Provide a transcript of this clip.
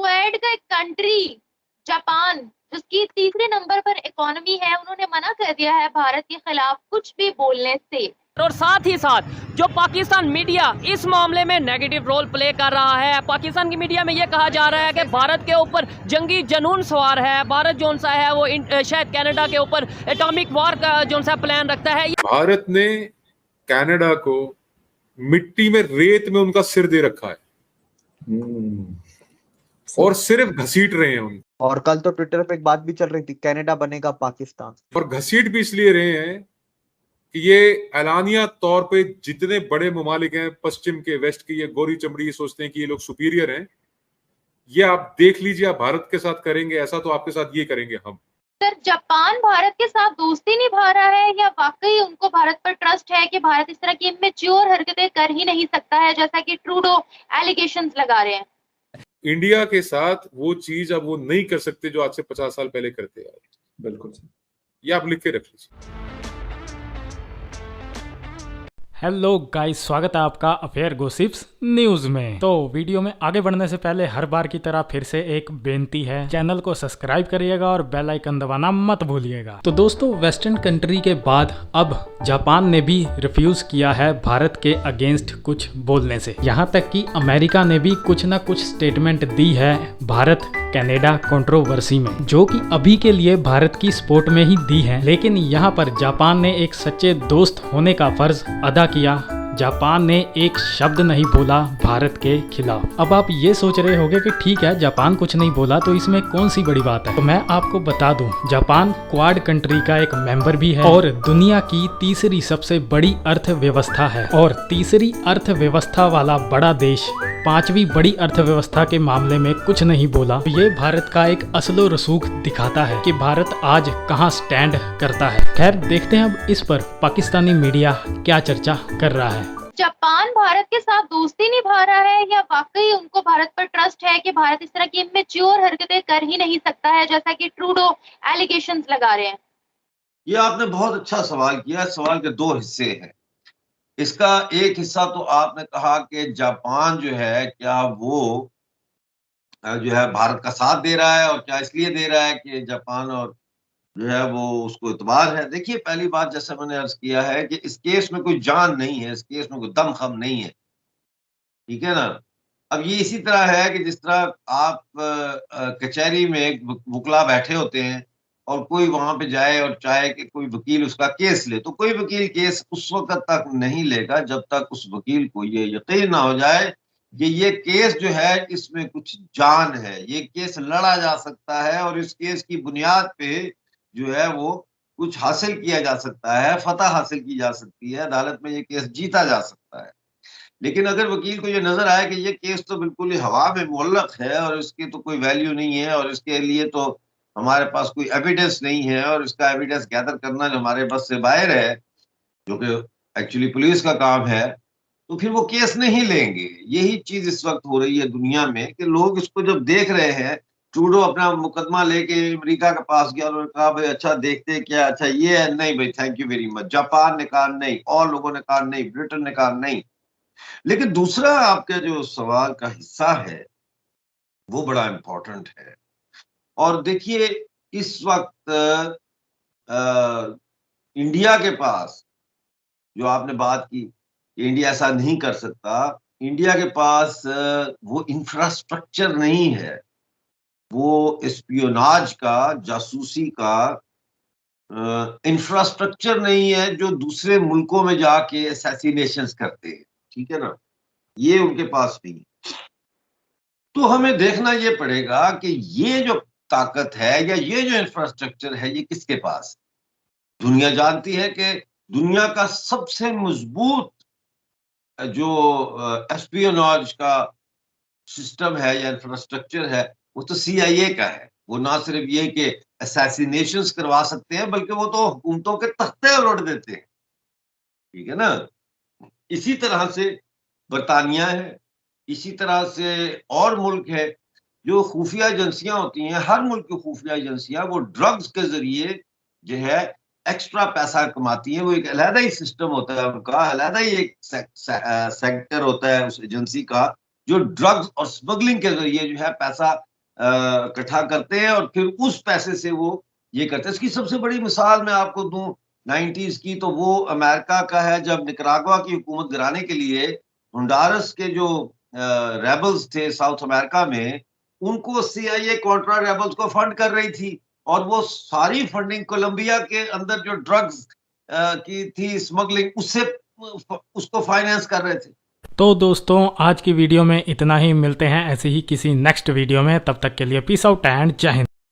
Kuwait का एक country Japan, जिसकी तीसरे नंबर पर इकोनॉमी है, उन्होंने मना कर दिया है भारत के खिलाफ कुछ भी बोलने से। और साथ ही साथ जो पाकिस्तान मीडिया इस मामले में नेगेटिव रोल प्ले कर रहा है। पाकिस्तान की मीडिया में ये कहा जा रहा है कि भारत के ऊपर जंगी जनून सवार है, भारत जो सा है वो शायद कनाडा के ऊपर एटॉमिक वॉर का जो सा प्लान रखता है। भारत ने कनाडा को मिट्टी में रेत में उनका सिर दे रखा है और सिर्फ घसीट रहे हैं उनको। और कल तो ट्विटर पे एक बात भी चल रही थी, कनाडा बनेगा पाकिस्तान। और घसीट भी इसलिए रहे हैं कि ये ऐलानिया तौर पे जितने बड़े ममालिक हैं पश्चिम के, वेस्ट के, ये गोरी चमड़ी ये सोचते हैं कि ये लोग सुपीरियर हैं। ये आप देख लीजिए, आप भारत के साथ करेंगे ऐसा तो आपके साथ ये करेंगे हम। सर, जापान भारत के साथ दोस्ती निभा रहा है या वाकई उनको भारत पर ट्रस्ट है कि भारत इस तरह की इमेच्योर हरकतें कर ही नहीं सकता है, जैसा कि ट्रूडो एलिगेशंस लगा रहे हैं? इंडिया के साथ वो चीज अब वो नहीं कर सकते जो आज से 50 साल पहले करते हैं। बिल्कुल, ये आप लिख के रख लीजिए। हेलो गाइस, स्वागत है आपका अफेयर गॉसिप्स न्यूज में। तो वीडियो में आगे बढ़ने से पहले हर बार की तरह फिर से एक बेनती है, चैनल को सब्सक्राइब करिएगा और बेल आइकन दबाना मत भूलिएगा। तो दोस्तों, वेस्टर्न कंट्री के बाद अब जापान ने भी रिफ्यूज किया है भारत के अगेंस्ट कुछ बोलने से। यहाँ तक कि अमेरिका ने भी कुछ न कुछ स्टेटमेंट दी है भारत कनाडा कंट्रोवर्सी में, जो कि अभी के लिए भारत की सपोर्ट में ही दी है। लेकिन यहाँ पर जापान ने एक सच्चे दोस्त होने का फर्ज अदा किया। जापान ने एक शब्द नहीं बोला भारत के खिलाफ। अब आप ये सोच रहे होंगे कि ठीक है, जापान कुछ नहीं बोला तो इसमें कौन सी बड़ी बात है। तो मैं आपको बता दूं, जापान क्वाड कंट्री का एक मेंबर भी है और दुनिया की तीसरी सबसे बड़ी अर्थव्यवस्था है। और तीसरी अर्थव्यवस्था वाला बड़ा देश पांचवी बड़ी अर्थव्यवस्था के मामले में कुछ नहीं बोला। तो ये भारत का एक असलो रसूख दिखाता है कि भारत आज कहां स्टैंड करता है। खैर, देखते हैं अब इस पर पाकिस्तानी मीडिया क्या चर्चा कर रहा है। जापान भारत के साथ दोस्ती निभा रहा है या वाकई उनको भारत पर ट्रस्ट है कि भारत इस तरह की इमेच्योर हरकतें कर ही नहीं सकता है, जैसा कि ट्रूडो एलिगेशंस लगा रहे हैं? ये आपने बहुत अच्छा सवाल किया। सवाल के दो हिस्से हैं। इसका एक हिस्सा तो आपने कहा कि जापान जो है, क्या वो जो है भारत का साथ दे रहा है, और क्या इसलिए दे रहा है कि जापान और जो है वो उसको इतबार है। देखिए, पहली बात जैसे मैंने अर्ज किया है कि इस केस में कोई जान नहीं है, इस केस में कोई दमखम नहीं है, ठीक है ना। अब ये इसी तरह है कि जिस तरह आप कचहरी में एक वकला बैठे होते हैं और कोई वहां पे जाए और चाहे कि कोई वकील उसका केस ले, तो कोई वकील केस उस वक्त तक नहीं लेगा जब तक उस वकील को ये यकीन ना हो जाए कि ये केस जो है इसमें कुछ जान है, ये केस लड़ा जा सकता है और इस केस की बुनियाद पे जो है वो कुछ हासिल किया जा सकता है, फतह हासिल की जा सकती है, अदालत में ये केस जीता जा सकता है। लेकिन अगर वकील को ये नजर आए कि ये केस तो बिल्कुल ही हवा में मुअल्लक है और इसकी तो कोई वैल्यू नहीं है और इसके लिए तो हमारे पास कोई एविडेंस नहीं है और इसका एविडेंस गैदर करना जो हमारे बस से बाहर है, जो कि एक्चुअली पुलिस का काम है, तो फिर वो केस नहीं लेंगे। यही चीज इस वक्त हो रही है दुनिया में कि लोग इसको जब देख रहे हैं, ट्रूडो अपना मुकदमा लेके अमेरिका के पास गया और कहा भाई अच्छा देखते हैं क्या, अच्छा ये है, नहीं भाई thank you very much. Japan ने कहा नहीं, और लोगों ने कहा नहीं, ब्रिटेन ने कहा नहीं। लेकिन दूसरा आपके जो सवाल का हिस्सा है वो बड़ा इंपॉर्टेंट है। और देखिए, इस वक्त इंडिया के पास जो आपने बात की कि इंडिया ऐसा नहीं कर सकता, इंडिया के पास वो इंफ्रास्ट्रक्चर नहीं है, वो स्पियोनाज का, जासूसी का इंफ्रास्ट्रक्चर नहीं है जो दूसरे मुल्कों में जाके असैसिनेशंस करते हैं, ठीक है ना, ये उनके पास नहीं है। तो हमें देखना ये पड़ेगा कि ये जो ताकत है या ये जो इंफ्रास्ट्रक्चर है ये किसके पास। दुनिया जानती है कि दुनिया का सबसे मजबूत जो एस्पियोनाज का सिस्टम है या इंफ्रास्ट्रक्चर है वो तो CIA का है। वो ना सिर्फ ये कि असैसिनेशंस करवा सकते हैं, बल्कि वो तो हुकूमतों के तख्ते उलट देते हैं, ठीक है ना। इसी तरह से बरतानिया है, इसी तरह से और मुल्क है जो खुफिया एजेंसियां होती हैं। हर मुल्क की खुफिया एजेंसियां वो ड्रग्स के जरिए जो है एक्स्ट्रा पैसा कमाती हैं। वो एक अलहदा ही सिस्टम होता है उनका, अलहदा ही एक सेक्टर होता है उस एजेंसी का, जो ड्रग्स और स्मगलिंग के जरिए जो है पैसा इकट्ठा करते हैं और फिर उस पैसे से वो ये करते हैं। इसकी सबसे बड़ी मिसाल मैं आपको दूं 90s की, तो वो अमेरिका का है, जब निकरागुआ की हुकूमत गिराने के लिए होंडुरास के जो रेबल्स थे साउथ अमेरिका में, उनको CIA कॉन्ट्रा रेबल्स को फंड कर रही थी, और वो सारी फंडिंग कोलंबिया के अंदर जो ड्रग्स की थी स्मगलिंग, उससे उसको फाइनेंस कर रहे थे। तो दोस्तों आज की वीडियो में इतना ही, मिलते हैं ऐसे ही किसी नेक्स्ट वीडियो में, तब तक के लिए पीस आउट एंड जय हिंद।